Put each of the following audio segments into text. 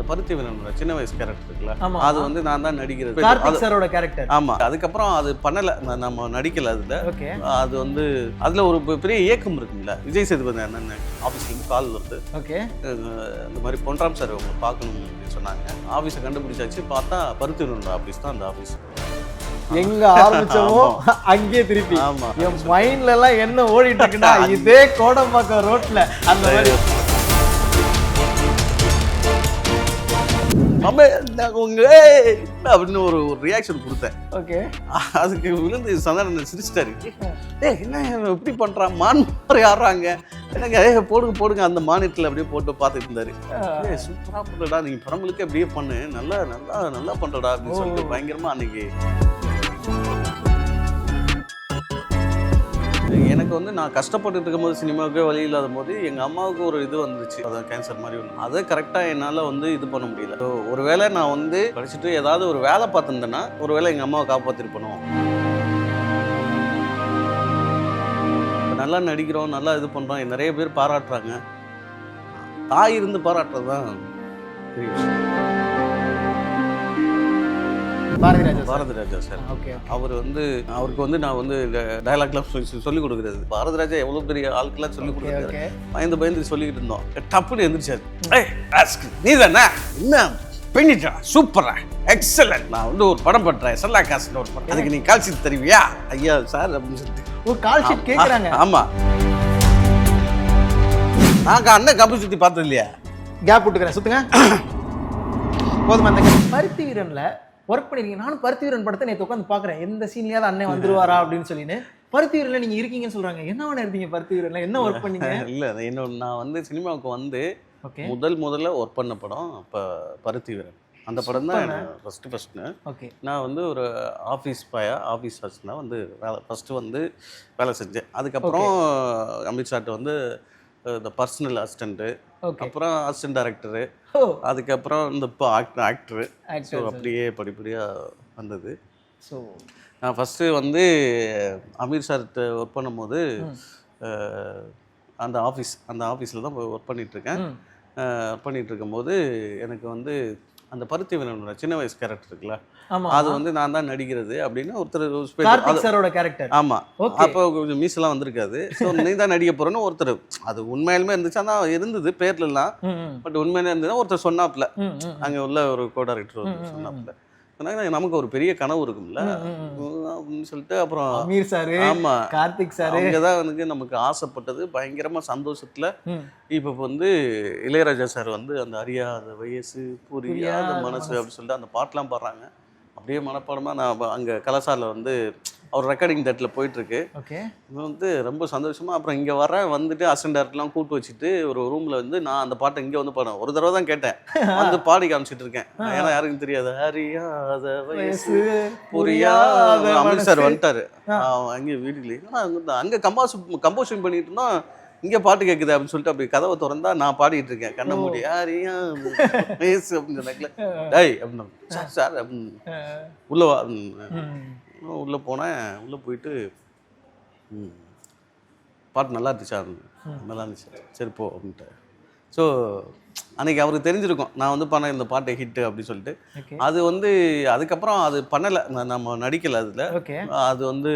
பருத்தி வீரனோட சின்ன வயசு கேரக்டர் இருக்குல்ல, அது வந்து நான் தான் நடிக்கிறது. கார்த்திக் சாரோட கேரக்டர். ஆமா, அதுக்கப்புறம் அது பண்ணல, நம்ம நடிக்கல அதுல. அது வந்து அதுல ஒரு பெரிய இயக்கம் இருக்குல்ல, விஜய் சேதுபதி அண்ணன் ஆபீஸ்ல இருந்து கால் வருது. இந்த மாதிரி பொன்ராம் சார் உங்களை பார்க்கணும் அப்படின்னு சொன்னாங்க. ஆபீஸை கண்டுபிடிச்சாச்சு, பார்த்தா பருத்தி வீரனோட ஆபீஸ் தான் அந்த ஆபீஸ். எங்க ஆரம்பிச்சோமோ அங்கே திருப்பி. என் மைண்ட்ல எல்லாம் என்ன ஓடிட்டு இருக்குன்னா இதே கோடம்பாக்கம் ரோட்ல அந்த மாதிரி அப்படின்னு ஒரு ரியாக்ஷன் கொடுத்தேன். ஓகே, அதுக்கு விழுந்து சந்தானம் சிரிச்சிட்டாரு. என்ன எப்படி பண்றான், மான் மாதிரி ஆடுறாங்க, என்னங்க போடுங்க அந்த மானிட்டர்ல அப்படியே போட்டு பார்த்துட்டு இருந்தாரு. சூப்பரா பண்றடா, நீங்க படங்களுக்கு அப்படியே பண்ணு, நல்லா பண்றடா அப்படின்னு சொல்லிட்டு பயங்கரமா அன்னைக்கு எனக்கு வந்து நான் கஷ்டப்பட்டு இருக்கும்போது, சினிமாவுக்கே வழி இல்லாத போது எங்கள் அம்மாவுக்கு ஒரு இது வந்துச்சு, அதான் கேன்சர் மாதிரி ஒன்று. அதை கரெக்டாக என்னால் வந்து இது பண்ண முடியல. ஒரு வேளை நான் வந்து படிச்சுட்டு ஏதாவது ஒரு வேலை பார்த்துருந்தேன்னா ஒரு வேளை எங்கள் அம்மாவை காப்பாற்றிருப்பணும். நல்லா நடிக்கிறோம், நல்லா இது பண்ணுறோம், நிறைய பேர் பாராட்டுறாங்க. தாய் இருந்து பாராட்டுறது தான் பெரிய விஷயம். பாரதி ராஜா சார், அவருக்கு வந்து நான் வந்து டயலாக்லாம் சொல்லிக் கொடுக்குறது. பாரதி ராஜா எவ்வளோ பெரிய ஆளுக்கெல்லாம் சொல்லிக் கொடுக்குறாரு. பயந்து சொல்லிக்கிட்டு இருந்தோம். டப்புன்னு எந்திரிச்சாரு, நீ தானே என்ன பண்ணிட்டா, சூப்பரா, எக்ஸலன்ட், நான் வந்து ஒரு படம் பண்றேன், செல்லா காசுல ஒரு படம், அதுக்கு நீ கால் ஷீட் தருவியா ஐயா சார் அப்படின்னு சொல்லிட்டு ஒரு கால் ஷீட் கேட்குறாங்க. ஆமா, நான் அண்ணன் கம்பு சுற்றி பார்த்தது இல்லையா, கேப் விட்டுக்கிறேன், சுத்துங்க போதும். அந்த பருத்தி வீரன்ல ஒர்க் பண்ணிருக்கீங்க. நானும் பருத்தி வீரன் படத்தை நேற்று உட்காந்து பார்க்குறேன், எந்த சீன்லையாவது அண்ணன் வந்துருவாரா அப்படின்னு சொல்லின்னு. பருத்தி வீரன்ல நீங்க இருக்கீங்கன்னு சொல்றாங்க. என்ன இருந்தீங்க பருத்தி வீரன்ல, என்ன ஒர்க் பண்ணீங்க? இல்லை, இன்னொன்று நான் வந்து சினிமாவுக்கு வந்து முதல்ல ஒர்க் பண்ண படம் இப்போ பருத்தி வீரன். அந்த படம் தான் ஃபஸ்ட்டு. நான் வந்து ஒரு ஆஃபீஸ் அசிஸ்டன்ட் வந்து ஃபஸ்ட்டு வந்து வேலை செஞ்சேன். அதுக்கப்புறம் அமித்ஷாட்ட வந்து இந்த பர்சனல் அசிஸ்டண்ட்டு, அப்புறம் அசிஸ்டன்ட் டைரக்டரு, அதுக்கப்புறம் இந்த இப்போ ஆக்டரு. ஸோ அப்படியே படிப்படியாக வந்தது. ஸோ நான் ஃபஸ்ட்டு வந்து அமீர் சார்கிட்ட ஒர்க் பண்ணும்போது அந்த ஆஃபீஸில் தான் ஒர்க் பண்ணிகிட்ருக்கேன். ஒர்க் பண்ணிகிட்டு இருக்கும்போது எனக்கு வந்து அந்த பருத்தி வீரனோட சின்ன வயசு கேரக்டர் இருக்குல்ல, அது வந்து நான் தான் நடிக்கிறது அப்படின்னு ஒருத்தர் கேரக்டர். ஆமா, அப்போ கொஞ்சம் மீசெல்லாம் வந்திருக்காது. ஸோ நீ தான் நடிக்க போறேன்னு ஒருத்தர், அது உண்மையிலுமே இருந்துச்சு, ஆனால் இருந்தது பேர்ல எல்லாம், பட் உண்மையிலே இருந்ததுன்னா ஒருத்தர் சொன்னாப்ல, அங்கே உள்ள ஒரு கோ டைரக்டர் சொன்னாப்ல, நமக்கு ஒரு பெரிய கனவு இருக்கும்ல அப்படின்னு சொல்லிட்டு அப்புறம் அமீர் சார், ஆமா கார்த்திக் சார், அங்கதான் வந்து நமக்கு ஆசைப்பட்டது. பயங்கரமா சந்தோஷத்துல இப்ப வந்து இளையராஜா சார் வந்து அந்த அறியாத வயசு புரியாத மனசு அப்படின்னு சொல்லிட்டு அந்த பாட்டெல்லாம் பாடுறாங்க. அப்படியே மனப்பாடமா நான் அங்க கலாசாரில் வந்து அவர் ரெக்கார்டிங் தேட்டரில் போயிட்டுருக்கு. இது வந்து ரொம்ப சந்தோஷமாக. அப்புறம் இங்கே வந்துட்டு அசிஸ்டன்ட் டைரக்டர்லாம் கூப்பிட்டு வச்சுட்டு ஒரு ரூமில் வந்து நான் அந்த பாட்டை இங்கே வந்து பாடுவேன். ஒரு தடவை தான் கேட்டேன், வந்து பாடி காமிச்சிட்டு இருக்கேன். ஏன்னா யாருக்கும் தெரியாது, அறியாத வயசு புரியாத. அமித் சார் வந்துட்டாரு அங்கே வீட்டுக்குள்ளே. அங்கே கம்போசிங் பண்ணிட்டு இருந்தோம், இங்கே பாட்டு கேட்குது அப்படின்னு சொல்லிட்டு அப்படி கதவை திறந்தா நான் பாடிட்டு இருக்கேன், கண்ண மூடி யாரையா வயசு அப்படின்னு சொன்னாக்கல, டேய் அப்படின்னு சார் அப்படின்னு உள்ளவா உள்ளே போனேன். உள்ளே போயிட்டு பாட்டு நல்லா இருந்துச்சா, நல்லா இருந்துச்சு, சரி போ அப்படின்ட்டு. ஸோ அன்றைக்கி அவருக்கு தெரிஞ்சிருக்கும் நான் வந்து பண்ண இந்த பாட்டை ஹிட்டு அப்படின்னு சொல்லிட்டு. அது வந்து அதுக்கப்புறம் அது பண்ணலை, நம்ம நடிக்கலை அதில். அது வந்து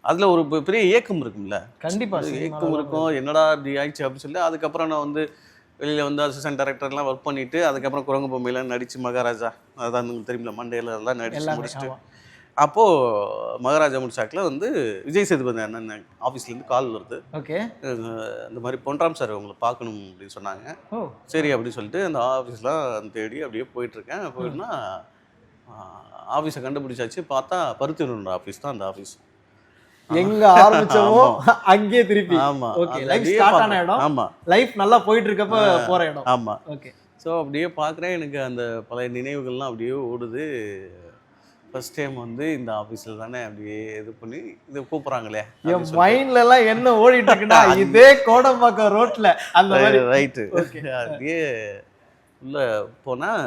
அதில் ஒரு பெரிய இயக்கம் இருக்கும்ல, கண்டிப்பாக இயக்கம் இருக்கும், என்னடா இப்படி ஆயிடுச்சு அப்படின்னு சொல்லி. அதுக்கப்புறம் நான் வந்து வெளியில் வந்து அசிஸ்டன்ட் டைரக்டர்லாம் ஒர்க் பண்ணிவிட்டு அதுக்கப்புறம் குரங்கு பொம்மையெல்லாம் நடித்து மகாராஜா, அதான் தெரியுமில்ல, மண்டேல எல்லாம் நடித்து முடிச்சுட்டு அப்போது மகாராஜா முடிச்சாக்கில் வந்து விஜய் சேதுபதி அண்ணன் ஆஃபீஸ்லேருந்து கால் வருது. இந்த மாதிரி பொன்ராம் சார் உங்களை பார்க்கணும் அப்படின்னு சொன்னாங்க. சரி அப்படின்னு சொல்லிட்டு அந்த ஆஃபீஸ்லாம் தேடி அப்படியே போயிட்டுருக்கேன். போயிட்டுனா ஆஃபீஸை கண்டுபிடிச்சாச்சு, பார்த்தா பருத்தி வீரனோட ஆஃபீஸ் தான் அந்த ஆஃபீஸ். எங்க ஆரம்பிச்சோமோ அங்கே திருப்பி. ஆமா, லைஃப் ஸ்டார்ட் ஆன இடம். ஆமா, லைஃப் நல்லா போயிட்டு இருக்கப்ப போற இடம். ஆமா, ஓகே. ஸோ அப்படியே பார்க்குறேன், எனக்கு அந்த பழைய நினைவுகள்லாம் அப்படியே ஓடுது. ஃபர்ஸ்ட் டைம் வந்து இந்த ஆஃபீஸில் தானே அப்படியே இது பண்ணி இதை கூப்பிட்றாங்களே, என் மைண்ட்ல எல்லாம் என்ன ஓடிட்டு இருக்குன்னா இதே கோடம்பாக்கம் ரோட்ல அந்த மாதிரி. ரைட்டு, அப்படியே உள்ள போனால்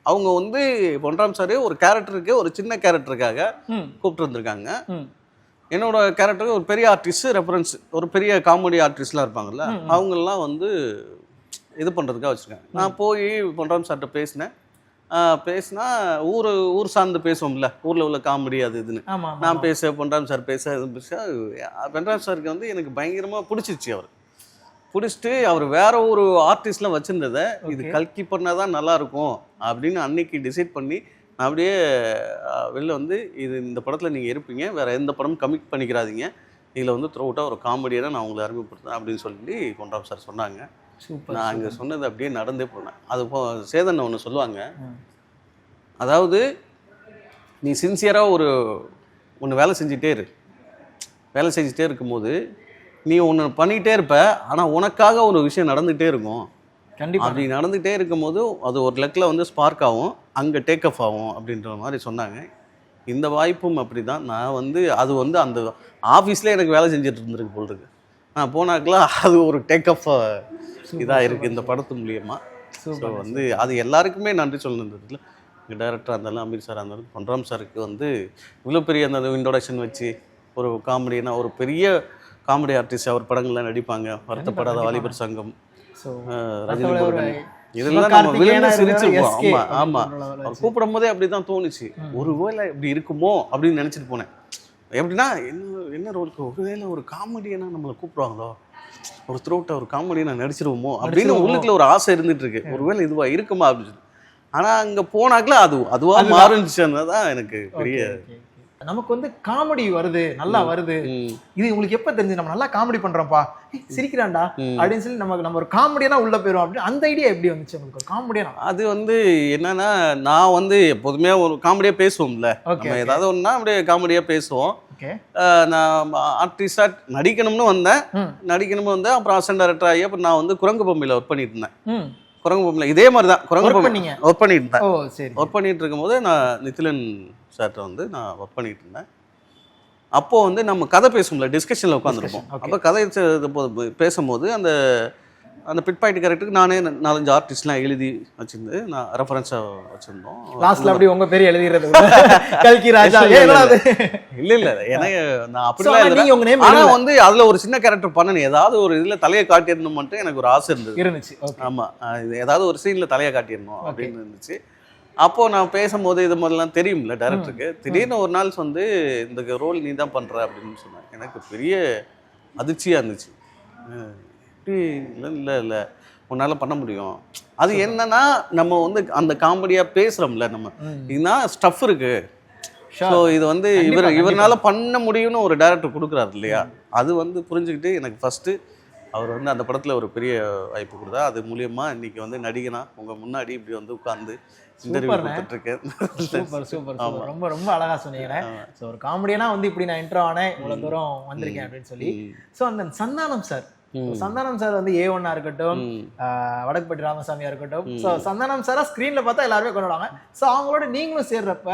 அவங்க வந்து பொன்ராம் சார் ஒரு கேரக்டருக்கு, ஒரு சின்ன கேரக்டருக்காக கூப்பிட்டு வந்திருக்காங்க. என்னோட கேரக்டருக்கு ஒரு பெரிய ஆர்டிஸ்ட் ரெஃபரன்ஸ், ஒரு பெரிய காமெடி ஆர்டிஸ்ட்லாம் இருப்பாங்கல்ல, அவங்கெல்லாம் வந்து இது பண்ணுறதுக்காக வச்சுருக்காங்க. நான் போய் பொன்ராம் சார்கிட்ட பேசினேன். பேசினா ஊர் சார்ந்து பேசுவோம்ல, ஊரில் உள்ள காமெடி அது இதுன்னு. நான் பொன்ராம் சார் பேச பொன்ராம் சாருக்கு வந்து எனக்கு பயங்கரமாக பிடிச்சிருச்சு. பிடிச்சிட்டு அவர் வேற ஒரு ஆர்டிஸ்ட்லாம் வச்சுருந்ததை இது கல்கி பண்ணால் தான் நல்லாயிருக்கும் அப்படின்னு அன்னைக்கு டிசைட் பண்ணி நான் அப்படியே வெளில வந்து இந்த படத்தில் நீங்கள் இருப்பீங்க, வேறு எந்த படமும் கமிட் பண்ணிக்கிறாதீங்க, இதில் வந்து த்ரூ அவுட்டாக ஒரு காமெடியாக நான் உங்களை அறிமுகப்படுத்தேன் அப்படின்னு சொல்லி பொன்ராம் சார் சொன்னாங்க. நான் அங்கே சொன்னது அப்படியே நடந்தே போனேன். அது சேதன் ஒன்று சொல்லுவாங்க, அதாவது நீ சின்சியராக ஒன்று வேலை செஞ்சுட்டே இருக்கும்போது நீ ஒன்று பண்ணிகிட்டே இருப்ப, ஆனால் உனக்காக ஒரு விஷயம் நடந்துகிட்டே இருக்கும். கண்டிப்பாக அப்படி நடந்துகிட்டே இருக்கும்போது அது ஒரு லெக்கில் வந்து ஸ்பார்க் ஆகும், அங்கே டேக் ஆஃப் ஆகும் அப்படின்ற மாதிரி சொன்னாங்க. இந்த வாய்ப்பும் அப்படி தான். நான் வந்து அது வந்து அந்த ஆஃபீஸ்லேயே எனக்கு வேலை செஞ்சுட்டு இருந்திருக்கு போல் இருக்கு. நான் போனாக்கெல்லாம் அது ஒரு டேக் ஆஃப் இதாக இருக்குது இந்த படத்து மூலியமாக. ஸோ வந்து அது எல்லாருக்குமே நன்றி சொல்லணுன்றதுல டைரக்டராக இருந்தாலும் அமீர் சாராக இருந்தாலும் பொன்ராம் சாருக்கு வந்து இவ்வளோ பெரிய அந்த இன்ட்ரோடக்ஷன் வச்சு ஒரு காமெடினா ஒரு பெரிய காமெடி ஆர்டிஸ்ட் அவர் படங்கள்லாம் நடிப்பாங்க. வருத்தப்படாத வாலிபர் சங்கம், ரஜினி முருகன், இதெல்லாம் நம்ம விழுந்து சிரிச்சிருப்போம். ஆமாம் ஆமாம், அவர் கூப்பிடும் போதே அப்படி தான் தோணுச்சு, ஒருவேளை இப்படி இருக்குமோ அப்படின்னு நினச்சிட்டு போனேன். எப்படின்னா என்ன ரோலுக்கு ஒருவேளை ஒரு காமெடியனா நம்மளை கூப்பிடுவாங்களோ, ஒரு த்ரோட்டை ஒரு காமெடியை நான் நடிச்சிருவோமோ அப்படின்னு உள்ளுக்குள்ள ஒரு ஆசை இருந்துட்டு இருக்கு. ஒருவேளை இதுவா இருக்குமா அப்படின்னு சொல்லி. ஆனா அங்க போனாக்கல அதுவா மாறுச்சுன்னு தான் எனக்கு பெரிய. நமக்கு வந்து காமெடி வருது, நல்லா வருது, இது உங்களுக்கு எப்ப தெரிஞ்சு நம்ம நல்லா காமெடி பண்றோம்ப்பா, சிரிக்கிறான்டா அப்படின்னு சொல்லி நம்ம ஒரு காமெடியா உள்ள போயிடும் அப்படின்னு அந்த ஐடியா எப்படி வந்துச்சு உங்களுக்கு? காமெடியா அது வந்து என்னன்னா, நான் வந்து எப்போதுமே ஒரு காமெடியா பேசுவோம்ல, ஏதாவது ஒன்னா அப்படியே காமெடியா பேசுவோம். நான் ஆர்டிஸ்டா நடிக்கணும்னு வந்தேன். அப்புறம் அசிஸ்டன்ட் டைரக்டர் ஆகி அப்புறம் நான் வந்து குரங்கு பொம்மையில ஒர்க் பண்ணிட்டு இருந்தேன். குரங்கு பொம்மையில இதே மாதிரி தான் குரங்கு பொம்மை ஒர்க் பண்ணிட்டு இருந்தேன். ஒர்க் பண்ணிட்டு இருக்கும்போது நான் நித்திலன் சார்ட்ட வந்து நான் ஒர்க் பண்ணிட்டு இருந்தேன். அப்போ வந்து நம்ம கதை பேசுவோம்ல, டிஸ்கஷன்ல உட்காந்துருப்போம். அப்போ கதை பேசும்போது அந்த பிட் பாயிண்ட் கேரக்டருக்கு நானே 4-5 ஆர்டிஸ்ட்லாம் எழுதி வச்சிருந்து நான் ரெஃபரன்ஸாக வச்சிருந்தோம். லாஸ்ட்ல அப்படி உங்க பேர் எழுதிறது கல்கி ராஜா இல்ல எனக்கு நான் அப்படிலாம் இல்லை. ஆனா வந்து அதுல ஒரு சின்ன கேரக்டர் பண்ணணும், ஏதாவது ஒரு இதுல தலையை காட்டிடணும் மட்டும் எனக்கு ஒரு ஆசை இருந்துச்சு. ஆமா, ஏதாவது ஒரு சீன்ல தலையை காட்டிடணும் அப்படின்னு இருந்துச்சு. அப்போ நான் பேசும்போது இது மாதிரிலாம் தெரியும்ல டைரக்டருக்கு. திடீர்னு ஒரு நாள் வந்து இந்த ரோல் நீ தான் பண்ற அப்படின்னு சொன்னேன். எனக்கு பெரிய அதிர்ச்சியா இருந்துச்சு. இல்லை உன்னால பண்ண முடியும். அது என்னன்னா நம்ம வந்து அந்த காமெடியா பேசுறோம்ல, நம்ம இதுதான் ஸ்டஃப் இருக்கு. ஸோ இது வந்து இவரால பண்ண முடியும்னு ஒரு டைரக்டர் கொடுக்குறாரு இல்லையா, அது வந்து புரிஞ்சுக்கிட்டு எனக்கு ஃபர்ஸ்ட் அவர் வந்து அந்த படத்துல ஒரு பெரிய வாய்ப்பு கொடுத்தா. அது மூலியமா இன்னைக்கு வந்து நடிகனா உங்க முன்னாடி இப்படி வந்து உட்கார்ந்து இன்டர்வியூ கொடுத்துட்டு இருக்கேன். சூப்பர். ரொம்ப ரொம்ப அழகா சொன்னீங்க. ஸோ ஒரு காமெடியனா வந்து இப்படி நான் இன்ட்ரோ ஆனேன், இவ்வளவு தூரம் வந்திருக்கேன் அப்படின்னு சொல்லி. ஸோ அந்த சந்தானம் சார் வந்து A1 இருக்கட்டும், வடக்குப்பட்டி ராமசாமியா இருக்கட்டும், ஸோ சந்தானம் சாரா ஸ்கிரீன்ல பார்த்தா எல்லாருமே கொண்டாடுவாங்க. ஸோ அவங்களோட நீங்களும் சேர்றப்ப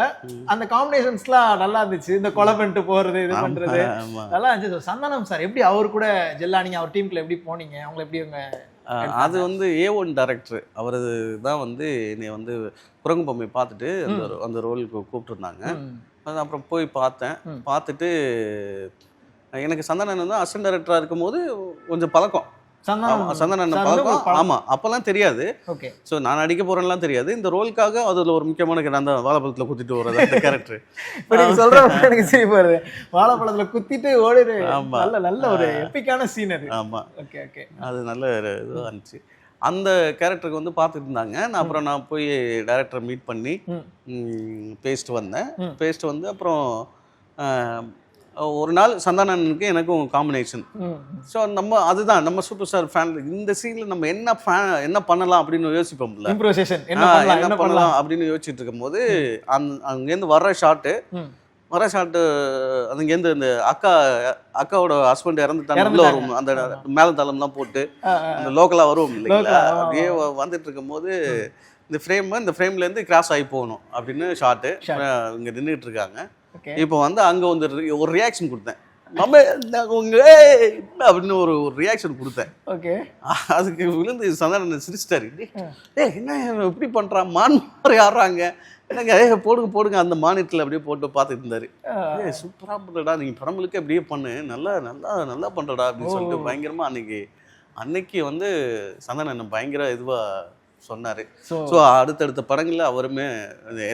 அந்த காம்பினேஷன்ஸ்லாம் நல்லா இருந்துச்சு. இந்த கொலை பண்ணிட்டு போறது, இது பண்றது நல்லா இருந்துச்சு. சந்தானம் சார் எப்படி அவர் கூட ஜெல்லானீங்க, அவர் டீமுக்குள்ள எப்படி போனீங்க, அவங்க எப்படி அது வந்து A1 டைரக்டர் அவர் தான் வந்து என்னை வந்து குரங்கு பொம்மை பார்த்துட்டு அந்த ரோலுக்கு கூப்பிட்டுருந்தாங்க. அப்புறம் போய் பார்த்துட்டு எனக்கு சந்தானன் வந்து அசிஸ்டன்ட் டைரக்டரா இருக்கும்போது கொஞ்சம் பழக்கம். சந்தானன் பழக்கம். ஆமா, அப்பெல்லாம் தெரியாது. ஸோ நான் நடிக்க போறேன்லாம் தெரியாது. இந்த ரோலுக்காக அதுல ஒரு முக்கியமான அந்த வாழைப்பழத்துல குத்திட்டு வர்றது அந்த கேரக்டர். எனக்கு சரி போறது வாழைப்பழத்துல குத்திட்டு ஓடுது. நல்ல ஒரு எப்பிக்கான சீன் அது. ஆமா, அது நல்ல இதுவாக இருந்துச்சு. அந்த கேரக்டருக்கு வந்து பார்த்துட்டு இருந்தாங்க. அப்புறம் நான் போய் டைரக்டரை மீட் பண்ணி பேசிட்டு வந்து அப்புறம் ஒரு நாள் சந்தானனுக்கு எனக்கும் காம்பினேஷன். ஸோ அதுதான் நம்ம சூப்பர் ஸ்டார் ஃபேன். இந்த சீன்ல நம்ம என்ன பண்ணலாம் அப்படின்னு யோசிப்போம்ல, என்ன பண்ணலாம் அப்படின்னு யோசிச்சுட்டு இருக்கும் போது அங்கேருந்து வர்ற ஷாட்டு அதுங்கேருந்து இந்த அக்காவோட ஹஸ்பண்ட் இறந்துட்டாங்க உள்ள வரும், அந்த மேலத்தளம்லாம் போட்டு அந்த லோக்கலாக வரும் இல்லைங்களா, அப்படியே வந்துட்டு இருக்கும் போது இந்த ஃப்ரேம்லேருந்து கிராஸ் ஆகி போகணும் அப்படின்னு ஷாட்டு இங்கே நின்றுட்டு இருக்காங்க. இப்போ வந்து அங்கே வந்து ஒரு ரியாக்ஷன் கொடுத்தேன், அப்படின்னு ஒரு ரியாக்ஷன் கொடுத்தேன். அதுக்கு விழுந்து சந்தானன் சிரிச்சிட்டாரு. என்ன எப்படி பண்றான், மான் மாதிரி ஆடுறாங்க, என்னங்க போடுங்க அந்த மானிட்டர்ல அப்படியே போட்டு பார்த்துட்டு இருந்தாரு. சூப்பரா பண்றடா, நீங்க படங்களுக்கு அப்படியே பண்ணு, நல்லா பண்றடா அப்படின்னு சொல்லிட்டு பயங்கரமா அன்னைக்கு அன்னைக்கு வந்து சந்தானம் பயங்கர இதுவாக சொன்னார். ஸோ ஸோ அடுத்தடுத்த படங்களில் அவருமே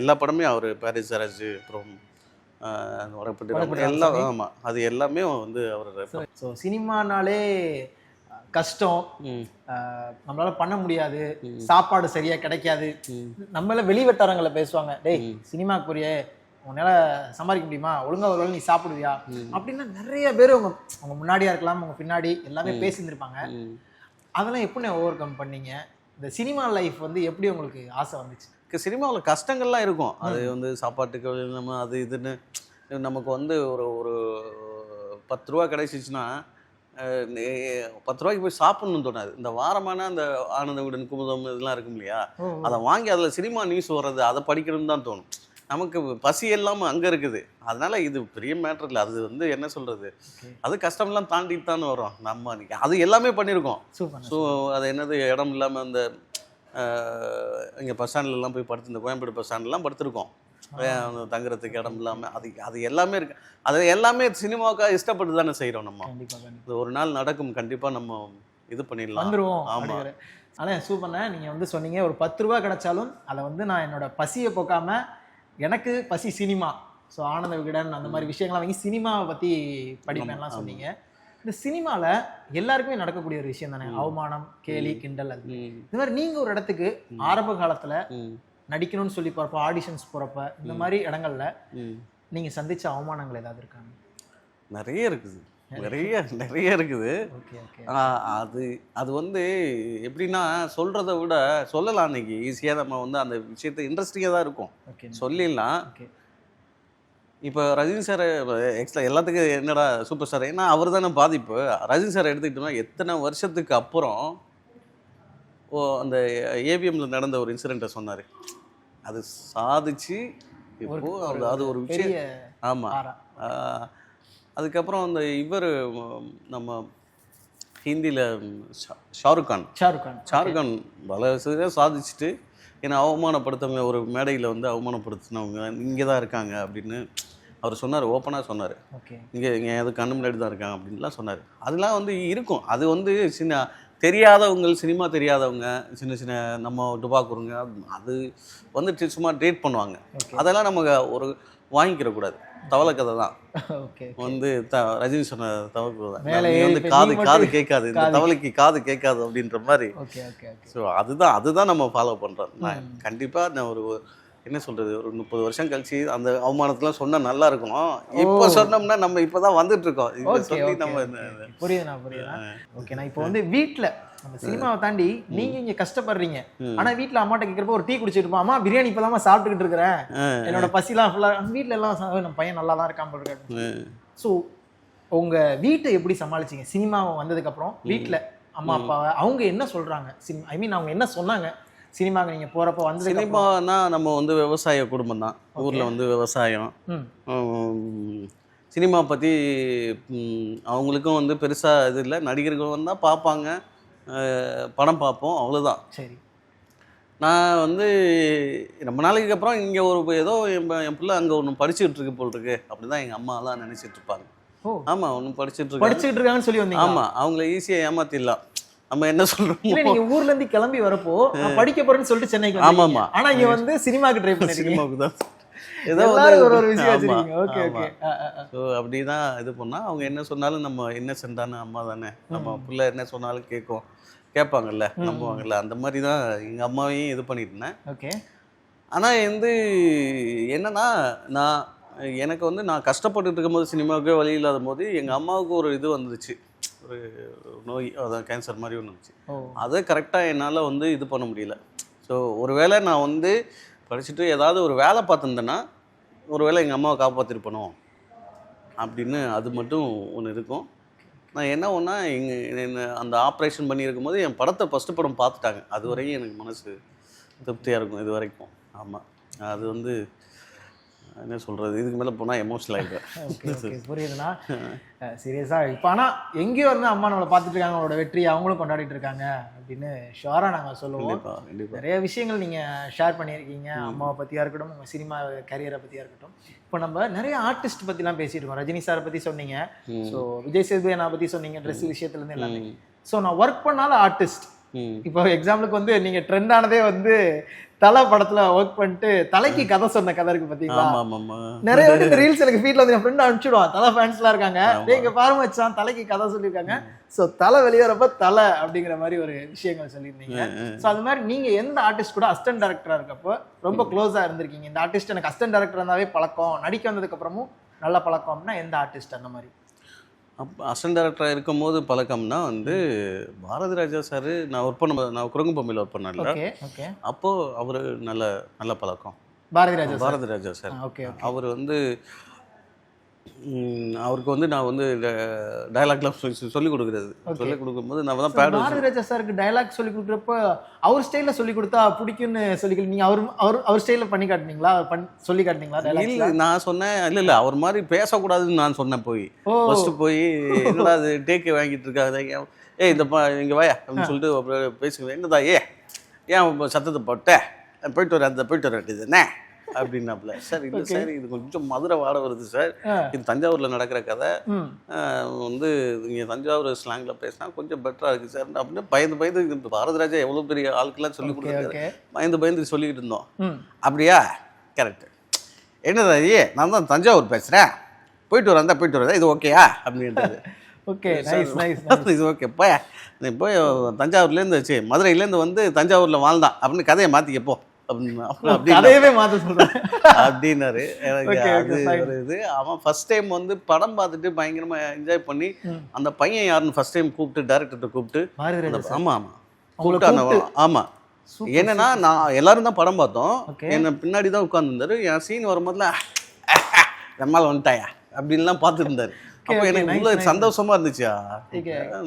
எல்லா படமே அவர் பாரிஸ் ஜெராஜ் அப்புறம் வரப்பட்டு எல்லாம் ஆமாம் அது எல்லாமே வந்து அவர். ஸோ சினிமானாலே கஷ்டம், நம்மளால பண்ண முடியாது, சாப்பாடு சரியா கிடைக்காது, நம்மள வெளிவட்டாரங்களை பேசுவாங்க, டேய் சினிமாக்குரிய உன்னால சம்பாதிக்க முடியுமா, ஒழுங்கா ஒரு வேளை நீ சாப்பிடுவியா அப்படின்னா நிறைய பேர் அவங்க முன்னாடியா இருக்கலாம் அவங்க பின்னாடி எல்லாமே பேசியிருந்திருப்பாங்க. அதெல்லாம் எப்படி ஓவர் கம் பண்ணீங்க? இந்த சினிமா லைஃப் வந்து எப்படி உங்களுக்கு ஆசை வந்துச்சு? சினிமாவில் கஷ்டங்கள்லாம் இருக்கும். அது வந்து சாப்பாட்டுக்கு நம்ம அது இதுன்னு நமக்கு வந்து ஒரு 10 ரூபா கிடைச்சிச்சுன்னா 10 ரூபாய்க்கு போய் சாப்பிடணும்னு தோணாது. இந்த வாரமான அந்த ஆனந்த விகடன் குமுதம் இதெல்லாம் இருக்கும் இல்லையா, அதை வாங்கி அதில் சினிமா நியூஸ் வர்றது அதை படிக்கணும்னு தான் தோணும். நமக்கு பசி எல்லாமே அங்கே இருக்குது. அதனால இது பெரிய மேட்டர் இல்லை. அது வந்து என்ன சொல்கிறது, அது கஷ்டம்லாம் தாண்டிட்டு தான் வரும். நம்ம அது எல்லாமே பண்ணியிருக்கோம். ஸோ அது என்னது இடம் இல்லாமல் அந்த இங்கே பஸ் ஸ்டாண்ட்லலாம் போய் படுத்து, இந்த கோயம்பேடு பஸ் ஸ்டாண்ட்லாம் படுத்துருக்கோம் தங்குறதுக்கு இடம் இல்லாமல். அது எல்லாமே இருக்கு. அது எல்லாமே சினிமாவுக்காக இஷ்டப்பட்டு தானே செய்கிறோம். நம்ம இது ஒரு நாள் நடக்கும், கண்டிப்பாக நம்ம இது பண்ணிடலாம், வந்துடுவோம். ஆமாம். ஆனால் சூப்பர்ண்ணே, நீங்கள் வந்து சொன்னீங்க ஒரு 10 ரூபா கிடைச்சாலும் அதை வந்து நான் என்னோட பசியை போக்காம எனக்கு பசி சினிமா, ஸோ ஆனந்த விகடன் அந்த மாதிரி விஷயங்கள்லாம் வாங்கி சினிமாவை பற்றி படிப்பேன்லாம் சொன்னீங்க. இந்த சினிமாவில் எல்லாருக்குமே நடக்கக்கூடிய ஒரு விஷயம் தானே அவமானம், கேலி, கிண்டல். அது இந்த மாதிரி நீங்கள் ஒரு இடத்துக்கு ஆரம்ப காலத்தில் நடிக்கணும்னு சொல்லி போகிறப்ப, ஆடிஷன்ஸ் போகிறப்ப, இந்த மாதிரி இடங்கள்ல நீங்கள் சந்திச்ச அவமானங்கள் ஏதாவது இருக்காங்க? நிறைய இருக்குது, நிறைய இருக்குது. அது வந்து எப்படின்னா சொல்கிறத விட சொல்லலாம். அன்னைக்கு ஈஸியாக நம்ம வந்து அந்த விஷயத்தை இன்ட்ரெஸ்டிங்காக தான் இருக்கும், சொல்லிடலாம். இப்போ ரஜினி சார் எக்ஸ்ட்ரா எல்லாத்துக்கும் என்னடா சூப்பர் ஸ்டார், ஏன்னா அவர் தானே பாதிப்பு. ரஜினி சார் எடுத்துக்கிட்டோம்னா எத்தனை வருஷத்துக்கு அப்புறம் அந்த ஏவிஎம்ல நடந்த ஒரு இன்சிடெண்ட்டை சொன்னார். அது சாதிச்சு இப்போ அது ஒரு விஷயம். ஆமாம். அதுக்கப்புறம் அந்த இவர் நம்ம ஹிந்தியில் ஷாருக் கான் பல சாதிச்சுட்டு என்னை அவமானப்படுத்தவங்க ஒரு மேடையில் வந்து அவமானப்படுத்தினவங்க இங்கே தான் இருக்காங்க அப்படின்னு அவர் சொன்னார். ஓப்பனாக சொன்னார். இங்கே எது கண்ணு முன்னாடி தான் இருக்காங்க அப்படின்லாம் சொன்னார். அதெல்லாம் வந்து இருக்கும். அது வந்து சின்ன தெரியாதவங்க, சினிமா தெரியாதவங்க, சின்ன சின்ன நம்ம டுபாக்குருங்க, அது வந்து சும்மா ட்ரீட் பண்ணுவாங்க. அதெல்லாம் நம்ம ஒரு வாங்கிக்கிறக்கூடாது. தவளை கதை தான் வந்து ரஜினி சொன்ன தவளை தான். வந்து காது கேட்காது, இந்த தவளைக்கு காது கேட்காது அப்படின்ற மாதிரி. ஸோ அதுதான் நம்ம ஃபாலோ பண்ணுறோம். நான் கண்டிப்பாக நான் ஒரு என்ன சொல்கிறது, ஒரு 30 வருஷம் கழிச்சு அந்த அவமானத்தெலாம் சொன்னால் நல்லா இருக்கும். இப்போ சொன்னோம்னா நம்ம இப்போ தான் வந்துட்டு இருக்கோம். இப்போ சொல்லி நம்ம புரியுதுண்ணா. ஓகேண்ணா, இப்போ வந்து வீட்டில் நம்ம சினிமாவை தாண்டி நீங்க இங்க கஷ்டப்படுறீங்க, ஆனா வீட்டுல அம்மாட்ட கேட்கறப்ப ஒரு டீ குடிச்சிட்டு இருப்போம், அம்மா பிரியாணி இப்பதான் சாப்பிட்டுக்கிட்டு இருக்கிறேன், என்னோட பசிலாம் ஃபுல்லா வீட்டுல எல்லாம் நம்ம பையன் நல்லா தான் இருக்கான் போட்டு. ஸோ உங்க வீட்டை எப்படி சமாளிச்சிங்க சினிமாவை வந்ததுக்கு அப்புறம்? வீட்டுல அம்மா அப்பாவை அவங்க என்ன சொல்றாங்க, ஐ மீன் அவங்க என்ன சொன்னாங்க சினிமாவுக்கு நீங்க போறப்ப? வந்து சினிமானா நம்ம வந்து விவசாய குடும்பம் தான், ஊர்ல வந்து விவசாயம். சினிமா பத்தி அவங்களுக்கும் வந்து பெருசா இது இல்லை. நடிகர்கள் வந்தால் பார்ப்பாங்க, படம் பார்ப்போம், அவ்வளோதான். சரி. நான் வந்து ரொம்ப நாளைக்கு அப்புறம் இங்கே ஒரு ஏதோ என் பிள்ளை அங்கே ஒன்று படிச்சுட்டு இருக்கு போல் இருக்கு அப்படி தான் எங்கள் அம்மாலாம் நினச்சிட்டு இருப்பாங்க. ஆமாம், ஒன்று படிச்சுட்டு இருக்காங்கன்னு சொல்லி வந்தீங்க. ஆமாம், அவங்கள ஈஸியாக ஏமாத்திடலாம். நம்ம என்ன சொல்றோம், நீங்க ஊர்ல இருந்து கிளம்பி வரப்போ படிக்க போறேன்னு சொல்லிட்டு சென்னைக்கு. ஆமாமா. ஆனா இங்க வந்து சினிமாக்கு ட்ரை பண்ணி சினிமாவுக்கு தான் ஏதோ ஒரு விஷயம் வச்சிருக்கீங்க. Okay okay. ஸோ அப்படிதான் இது பண்ணா அவங்க என்ன சொன்னாலும் நம்ம என்ன சென்றானு அம்மா தானே, நம்ம பிள்ளை என்ன சொன்னாலும் கேட்பாங்கல்ல, நம்புவாங்கல்ல. அந்த மாதிரி தான் எங்கள் அம்மாவையும் இது பண்ணிட்டு இருந்தேன். ஓகே. ஆனால் வந்து என்னன்னா எனக்கு வந்து நான் கஷ்டப்பட்டுட்டு இருக்கும்போது சினிமாவுக்கே வழி இல்லாத போது எங்கள் அம்மாவுக்கு ஒரு இது வந்துச்சு, ஒரு நோய், அதான் கேன்சர் மாதிரி ஒன்று இருந்துச்சு. அதை கரெக்டாக என்னால் வந்து இது பண்ண முடியல. ஸோ ஒருவேளை நான் வந்து படிச்சுட்டு ஏதாவது ஒரு வேலை பார்த்துருந்தேன்னா ஒருவேளை எங்கள் அம்மாவை காப்பாற்றிருப்பணும் அப்படின்னு அது மட்டும் ஒன்று இருக்கும். நான் என்ன ஒன்றா என்ன அந்த ஆப்ரேஷன் பண்ணியிருக்கும் போது என் படத்தை ஃபஸ்ட்டு படம் பார்த்துட்டாங்க. அது வரைக்கும் எனக்கு மனசு திருப்தியாக இருக்கும் இது வரைக்கும். ஆமாம், அது வந்து என்ன சொல்கிறது, இதுக்கு மேலே போனால் எமோஷனல் ஆகிடுவேன். புரியுதுண்ணா. சீரியஸாக இப்போ ஆனால் எங்கேயோ வந்து அம்மா நம்மளை பார்த்துட்டு இருக்காங்க, அவங்களோட வெற்றி அவங்களும் கொண்டாடிட்டு இருக்காங்க அப்படின்னு ஷுவராக நாங்கள் சொல்லுவோம். நிறைய விஷயங்கள் நீங்கள் ஷேர் பண்ணியிருக்கீங்க, அம்மாவை பற்றியாக இருக்கட்டும், உங்கள் சினிமா கரியரை பற்றியாக இருக்கட்டும். இப்போ நம்ம நிறைய ஆர்டிஸ்ட் பற்றிலாம் பேசியிருக்கோம். ரஜினி சாரை பற்றி சொன்னீங்க, ஸோ விஜய் சேதுபதி நான் பற்றி சொன்னீங்க, ட்ரெஸ் விஷயத்துலேருந்து எல்லாமே. ஸோ நான் ஒர்க் பண்ணாத ஆர்டிஸ்ட். இப்போ எக்ஸாம்பிளுக்கு வந்து நீங்க ட்ரெண்ட் ஆனதே வந்து தலை படத்துல ஒர்க் பண்ணிட்டு தலைக்கு கதை சொன்ன கதை இருக்கு பாத்தீங்களா? நிறைய பேர் இந்த ரீல்ஸ் எனக்கு ஃபீட்ல வந்து என் ஃப்ரெண்ட் அனுப்பிச்சுடுவான், தலை ஃபேன்ஸ்லாம் இருக்காங்க, நீங்க பாருங்க வச்சான் தலைக்கு கதை சொல்லியிருக்காங்க. ஸோ தலை வெளியே வரப்ப தலை அப்படிங்கிற மாதிரி ஒரு விஷயங்கள் சொல்லியிருந்தீங்க. ஸோ அது மாதிரி நீங்க எந்த ஆர்டிஸ்ட் கூட அசிஸ்டன்ட் டைரக்டரா இருக்கப்போ ரொம்ப க்ளோஸா இருந்திருக்கீங்க? இந்த ஆர்டிஸ்ட் எனக்கு அசிஸ்டன்ட் டைரக்டர் இருந்தாவே பழக்கம், நடிக்க வந்ததுக்கு அப்புறமும் நல்ல பழக்கம்னா எந்த ஆர்டிஸ்ட் அந்த மாதிரி? அசிஸ்டன்ட் டைரக்டராக இருக்கும் போது பழக்கம்னா வந்து பாரதி ராஜா சார், நான் குரங்கு பொம்மையில் ஒர்க் பண்ணல, அப்போது அவர் நல்ல பழக்கம். பாரதி ராஜா சார் அவர் வந்து அவருக்கு வந்து நான் வந்து டயலாக்லாம் சொல்லிக் கொடுக்குறது, சொல்லிக் கொடுக்கும்போது நான் தான் பாரதி ராஜா சாருக்கு டயலாக் சொல்லி கொடுக்குறப்ப அவர் ஸ்டைலில் சொல்லி கொடுத்தா பிடிக்கும்னு சொல்லி நீங்கள் அவர் ஸ்டைலில் பண்ணி காட்டினீங்களா, சொல்லி காட்டினீங்களா? இல்லை நான் சொன்னேன், இல்லை அவர் மாதிரி பேசக்கூடாதுன்னு நான் சொன்னேன். ஃபஸ்ட்டு போய் என்னடா அது டேக்கே வாங்கிட்டு இருக்காங்க, இந்த இங்கே வாயா அப்படின்னு சொல்லிட்டு பேசுவேன். என்னதா ஏன் சத்தத்தை போட்டேன், போயிட்டு வர வேண்டியது என்ன அப்படின்னாப்புல. சார் இல்லை சார், இது கொஞ்சம் மதுரை வாட வருது சார், இது தஞ்சாவூரில் நடக்கிற கதை, வந்து இங்கே தஞ்சாவூர் ஸ்லாங்கில் பேசினா கொஞ்சம் பெட்டராக இருக்குது சார் அப்படின்னு பயந்து பாரதி ராஜா எவ்வளோ பெரிய ஆளுக்கெல்லாம் சொல்லி கொடுக்குறாரு, பயந்து சொல்லிக்கிட்டு இருந்தோம். அப்படியா, கரெக்டு, என்னதா நான் தான் தஞ்சாவூர் பேசுகிறேன், போயிட்டு வரதா இது ஓகேயா அப்படின்றது. இது ஓகேப்பா, நீ போய் தஞ்சாவூர்லேருந்து மதுரையிலேருந்து வந்து தஞ்சாவூரில் வாழ்ந்தான் அப்படின்னு கதையை மாற்றிக்கப்போ அப்படின்னாரு. எனக்கு அது ஒரு இது. அவன் ஃபர்ஸ்ட் டைம் வந்து படம் பார்த்துட்டு பயங்கரமா என்ஜாய் பண்ணி, அந்த பையன் யாருன்னு ஃபர்ஸ்ட் டைம் கூப்பிட்டு டைரக்டர்கிட்ட கூப்பிட்டு, ஆமா என்னன்னா நான் எல்லாரும் தான் படம் பார்த்தோம், என்ன பின்னாடி தான் உட்கார்ந்துருந்தாரு. என் சீன் வரும்போதுல நம்மால் வந்துட்டாயா அப்படின்லாம் பார்த்துருந்தாரு. அப்போ எனக்கு உள்ள சந்தோஷமா இருந்துச்சு,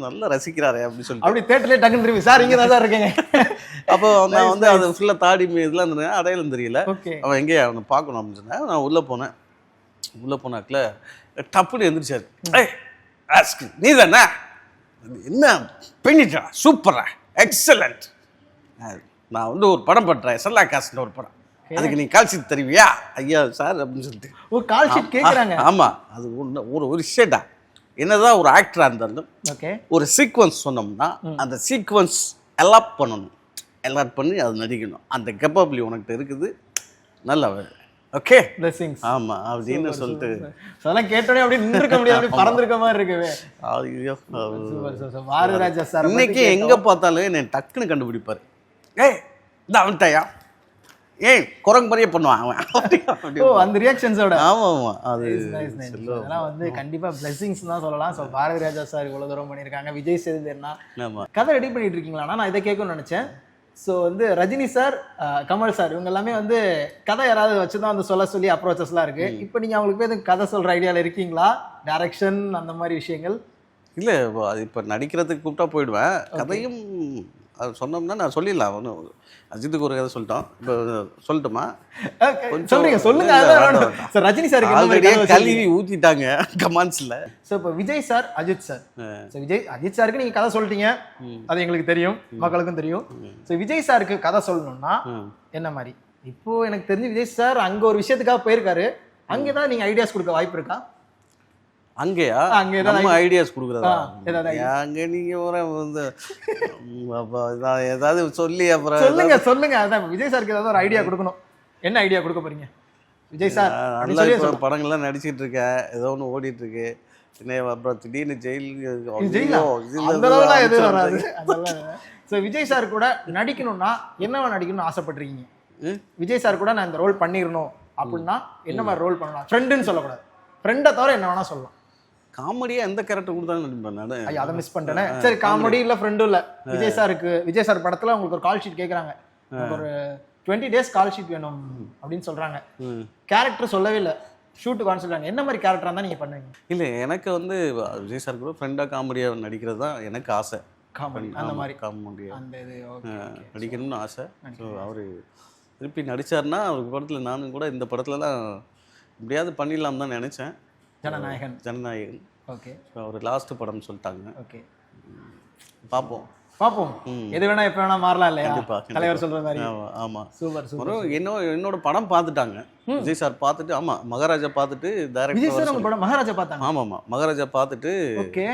நல்லா ரசிக்கிறாரே அப்படின்னு சொல்லி அப்படி தேட்டர்லயே டக்குன்னு திரும்பி சார் இங்கே தான் இருக்கீங்க. அப்போ நான் வந்து அது ஃபுல்லாக தாடி இதெல்லாம் இருந்தேன், அடையாளம் தெரியல. அவன் எங்கேயே அவனை பார்க்கணும் அப்படின்னு சொன்னேன். நான் உள்ளே போனாக்கில் டப்புன்னு எந்திரிச்சாரு. நீ தானே, என்ன பண்ணிட்டா, சூப்பரா, எக்ஸலண்ட், நான் வந்து ஒரு படம் பண்ணுறேன், செல்லா காசுன்னு ஒரு படம், அதுக்கு நீ கால் ஷீட் தருவியா ஐயா சார் அப்படின்னு சொல்லிட்டு ஒரு கால் ஷீட் கேட்குறாங்க. ஆமாம், அது ஒரு விஷயம்டா. என்னதான் ஒரு ஆக்டராக இருந்தாலும் ஒரு சீக்வன்ஸ் சொன்னோம்னா அந்த சீக்வன்ஸ் எலாப் பண்ணணும், எலாட் பண்ணி அது நடிக்கணும், அந்த கேப்பபிலிட்டி உனக்கு இருக்குது, நல்லா ஓகே பிளெஸிங்ஸ். ஆமா அப்படின்னு சொல்லிட்டு அதெல்லாம் கேட்டோடனே அப்படியே நின்றுக்க முடியாது, அப்படியே பறந்துருக்க மாதிரி இருக்குவே. பாரதி ராஜா சார் இன்னைக்கு எங்க பார்த்தாலும் என்னை டக்குன்னு கண்டுபிடிப்பாரு, இந்த அவன்ட்டாயா குரங்கு மாதிரியே பண்ணுவான் அவன். அந்த ரியாக்ஷன்ஸோட. ஆமா அது அதெல்லாம் வந்து கண்டிப்பா பிளெஸிங்ஸ் தான் சொல்லலாம். ஸோ பாரதி ராஜா சார் இவ்வளவு தூரம் பண்ணியிருக்காங்க. விஜய் சேதுபதினா கதை ரெடி பண்ணிட்டு இருக்கீங்களா? நான் இதை கேட்கணும்னு நினைச்சேன். ஸோ வந்து ரஜினி சார், கமல் சார் இவங்க எல்லாமே வந்து கதை யாராவது வச்சுதான் வந்து சொல்ல சொல்லி அப்ரோச்சஸ்லாம் இருக்கு. இப்போ நீங்க அவங்களுக்கு போய் எதுவும் கதை சொல்ற ஐடியாவில் இருக்கீங்களா? டைரக்ஷன் அந்த மாதிரி விஷயங்கள் இல்லை. இப்போ நடிக்கிறதுக்கு கூப்பிட்டா போயிடுவேன். கதையும் அது சொன்னோம்னா நான் சொல்லிடலாம். ஒன்றும் அஜித்துக்கு ஒரு கதை சொல்லிட்டோம், இப்போ சொல்லட்டுமா? சொல்லுங்க. ரஜினி சார் ஆல்ரெடி கல்வி ஊத்திட்டாங்க கமெண்ட்ஸ்ல. ஸோ இப்போ Vijay sir, Ajith sir. So Ajith சாருக்கு நீங்க கதை சொல்லிட்டீங்க, அது எங்களுக்கு தெரியும், மக்களுக்கும் தெரியும். ஸோ விஜய் சாருக்கு கதை சொல்லணும்னா என்ன மாதிரி? இப்போ எனக்கு தெரிஞ்சு விஜய் சார் அங்க ஒரு விஷயத்துக்காக போயிருக்காரு, அங்கேதான் நீங்க ஐடியாஸ் கொடுக்க வாய்ப்பு இருக்கா? அங்கேயா நம்ம ஐடியாஸ் கொடுக்குறதா? அங்கே நீங்க வந்து ஏதாவது சொல்லி அப்புறம் சொல்லுங்க. அதான் விஜய் சாருக்கு ஏதாவது ஒரு ஐடியா கொடுக்கணும். என்ன ஐடியா கொடுக்க போறீங்க விஜய் சார்? நல்லா படங்கள்லாம் நடிச்சிட்டு இருக்கேன், ஏதோ ஒன்று ஓடிட்டு இருக்கு, அப்புறம் திடீர்னு ஜெயில். ஸோ விஜய் சார் கூட நடிக்கணும்னா என்னவா நடிக்கணும்னு ஆசைப்பட்டிருக்கீங்க? விஜய் சார் கூட நான் இந்த ரோல் பண்ணிடணும் அப்படின்னா என்ன மாதிரி ரோல் பண்ணலாம்? ஃப்ரெண்டுன்னு சொல்லக்கூடாது, ஃப்ரெண்டை தவிர என்ன வேணா சொல்லலாம். காமெடியா எந்த கேரக்டர் கொடுத்தாலும் நடிப்பேன். அதை மிஸ் பண்ணிட்டேனே. சரி, காமெடி இல்ல ஃப்ரெண்டும் இல்ல, விஜய் சார் படத்துல உங்களுக்கு ஒரு கால் ஷீட் கேட்குறாங்க, ஒரு 20 days கால் ஷீட் வேணும் அப்படின்னு சொல்றாங்க. கேரக்டர் சொல்லவே இல்லை, ஷூட்டுக்கு சொல்றாங்க. என்ன மாதிரி கேரக்டரா இருந்தா நீங்க பண்ணுவீங்க? இல்லை, எனக்கு வந்து விஜய் சார் கூட ஃப்ரெண்டா காமெடியா நடிக்கிறது தான் எனக்கு ஆசை. காமெடி அந்த மாதிரி காமெடியா அந்த இது நடிக்கணும்னு ஆசை. ஸோ அவரு திருப்பி நடிச்சாருன்னா அவருக்கு படத்தில் நானும் கூட இந்த படத்துலலாம் எப்படியாவது பண்ணிடலாம் தான் நினச்சேன். ஜனநாயகன். ஓகே. ஒரு லாஸ்ட் படம்னு சொல்லிட்டாங்க. ஓகே, பார்ப்போம். எது வேணா எப்போ வேணா மாறலாம் இல்லையா? தலைவர் சொல்ற மாதிரி. ஆமாம், சூப்பர். என்னோட படம் பார்த்துட்டாங்க விஜய் சார், பார்த்துட்டு மகாராஜா பார்த்துட்டு டைரக்டர் படம் மகாராஜா பார்த்தாங்க. ஆமாம், மகாராஜா பார்த்துட்டு ஓகே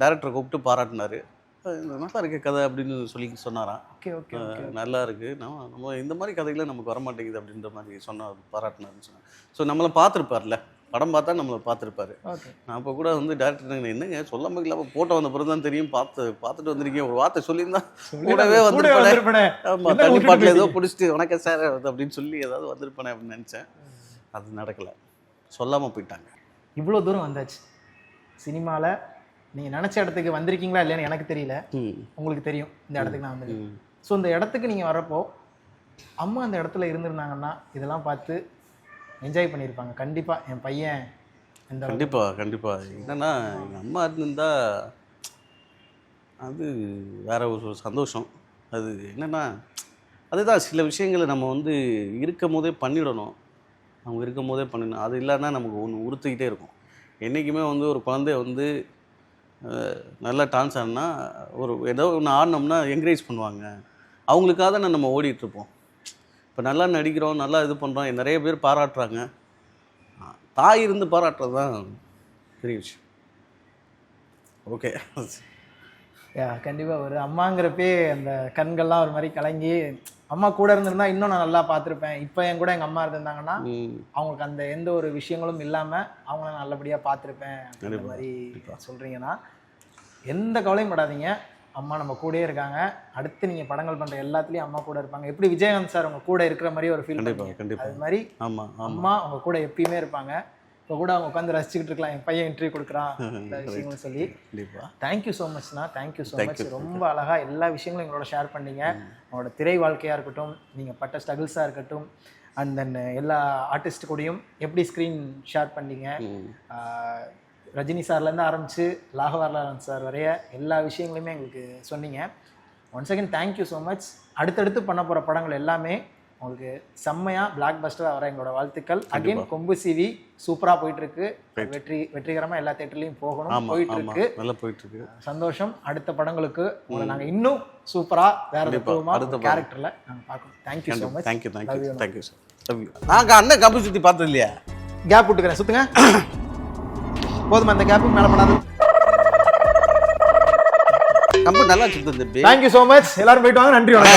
டேரக்டரை கூப்பிட்டு பாராட்டினார். நல்லா இருக்கு கதை அப்படின்னு சொல்லி சொன்னாராம். ஓகே ஓகே நல்லா இருக்கு, நம்ம இந்த மாதிரி கதைகளை நமக்கு வரமாட்டேங்குது அப்படின்ற மாதிரி பாராட்டினாருன்னு சொன்னார். ஸோ நம்மளை பார்த்துருப்பார்ல, படம் பார்த்தா நம்மளை பார்த்துருப்பாரு. ஓகே. நான் இப்போ கூட வந்து டேரக்டர் என்னங்க சொல்லாம இல்லாமல் போட்டோ வந்த பிறகு தான் தெரியும், பார்த்துட்டு வந்திருக்கீங்க, ஒரு வார்த்தை சொல்லியிருந்தா கூடவே வந்திருப்பேன். ஆமாம், தண்ணி பாட்டில் ஏதோ பிடிச்சிட்டு வணக்கம் சார் அப்படின்னு சொல்லி ஏதாவது வந்திருப்பேனே அப்படின்னு நினச்சேன். அது நடக்கலை, சொல்லாமல் போயிட்டாங்க. இவ்வளோ தூரம் வந்தாச்சு சினிமாவில், நீங்கள் நினச்ச இடத்துக்கு வந்திருக்கீங்களா இல்லைன்னு எனக்கு தெரியல, உங்களுக்கு தெரியும் இந்த இடத்துக்கு நான் வந்திருக்கேன். ஸோ இந்த இடத்துக்கு நீங்கள் வரப்போ அம்மா அந்த இடத்துல இருந்திருந்தாங்கன்னா இதெல்லாம் பார்த்து என்ஜாய் பண்ணியிருப்பாங்க கண்டிப்பாக. என் பையன் இந்த கண்டிப்பாக என்னென்னா எங்கள் அம்மா இருந்திருந்தா அது வேற ஒரு சந்தோஷம். அது என்னென்னா அதுதான், சில விஷயங்களை நம்ம வந்து இருக்கும் போதே பண்ணிடணும், அவங்க இருக்கும் போதே பண்ணிடணும். அது இல்லைன்னா நமக்கு ஒன்று உறுத்திக்கிட்டே இருக்கும். என்றைக்குமே வந்து ஒரு குழந்தைய வந்து நல்லா டான்ஸ் ஆடினா, ஒரு ஏதோ ஒன்று ஆடினோம்னா என்கரேஜ் பண்ணுவாங்க, அவங்களுக்காக தான் நம்ம ஓடிட்டுருப்போம். இப்போ நல்லா நடிக்கிறோம், நல்லா இது பண்ணுறோம், நிறைய பேர் பாராட்டுறாங்க. தாய் இருந்து பாராட்டுறது தான் பெரிய விஷயம். ஓகே. கண்டிப்பாக ஒரு அம்மாங்கிறப்பே அந்த கண்கள்லாம் ஒரு மாதிரி கலங்கி, அம்மா கூட இருந்திருந்தா இன்னும் நான் நல்லா பார்த்துருப்பேன், இப்போ என் கூட எங்கள் அம்மா இருந்திருந்தாங்கன்னா அவங்களுக்கு அந்த எந்த ஒரு விஷயங்களும் இல்லாமல் அவங்கள நல்லபடியாக பார்த்துருப்பேன் அப்படின்ற மாதிரி சொல்கிறீங்கன்னா எந்த கவலையும் படாதீங்க. அம்மா நம்ம கூடயே இருக்காங்க. அடுத்து நீங்கள் படங்கள் பண்ணுற எல்லாத்துலேயும் அம்மா கூட இருப்பாங்க. எப்படி விஜயகாந்த் சார் உங்கள் கூட இருக்கிற மாதிரி ஒரு ஃபீல், அது மாதிரி அம்மா அவங்க கூட எப்பயுமே இருப்பாங்க. இப்போ கூட அவங்க உட்காந்து ரசிச்சுக்கிட்டு இருக்கலாம், என் பையன் இன்டர்வியூ கொடுக்குறான் இந்த விஷயங்களும் சொல்லி. தேங்க்யூ ஸோ மச்ண்ணா, தேங்க்யூ ஸோ மச். ரொம்ப அழகாக எல்லா விஷயங்களும் எங்களோட ஷேர் பண்ணீங்க. உங்களோட திரை வாழ்க்கையாக இருக்கட்டும், நீங்கள் பட்ட ஸ்ட்ரகிள்ஸாக இருக்கட்டும், அண்ட் தென் எல்லா ஆர்டிஸ்ட் கூடயும் எப்படி ஸ்க்ரீன் ஷேர் பண்ணீங்க, ரஜினி சார்லேருந்து ஆரம்பித்து லாகவர்லாரன் சார் வரைய எல்லா விஷயங்களையுமே எங்களுக்கு சொன்னீங்க. Once again thank you so much. அடுத்தடுத்து பண்ண போகிற படங்கள் எல்லாமே உங்களுக்கு செம்மையாக பிளாக் பஸ்டராக வர எங்களோட வாழ்த்துக்கள். அகைன் கொம்பு சிவி சூப்பராக போயிட்டுருக்கு, வெற்றிகரமாக எல்லா தேட்டர்லையும் போகணும், போயிட்டுருக்கு, நல்லா போயிட்டுருக்கு. சந்தோஷம். அடுத்த படங்களுக்கு உங்களை நாங்கள் இன்னும் சூப்பராக வேறு கேரக்டரில் நாங்கள் பார்க்கணும். Thank you so much. Thank you sir. நாங்கள் அண்ணன் கம்பு சுற்றி பார்த்தது இல்லையா? கேப் விட்டுக்கிறேன், சுற்றுங்க. போதுமா, அந்த கேப்புக்கு மேலே பண்ணாது. கம்பு நல்லா சுற்றுது. Thank you so much. எல்லாரும் போயிட்டு வாங்க. நன்றி.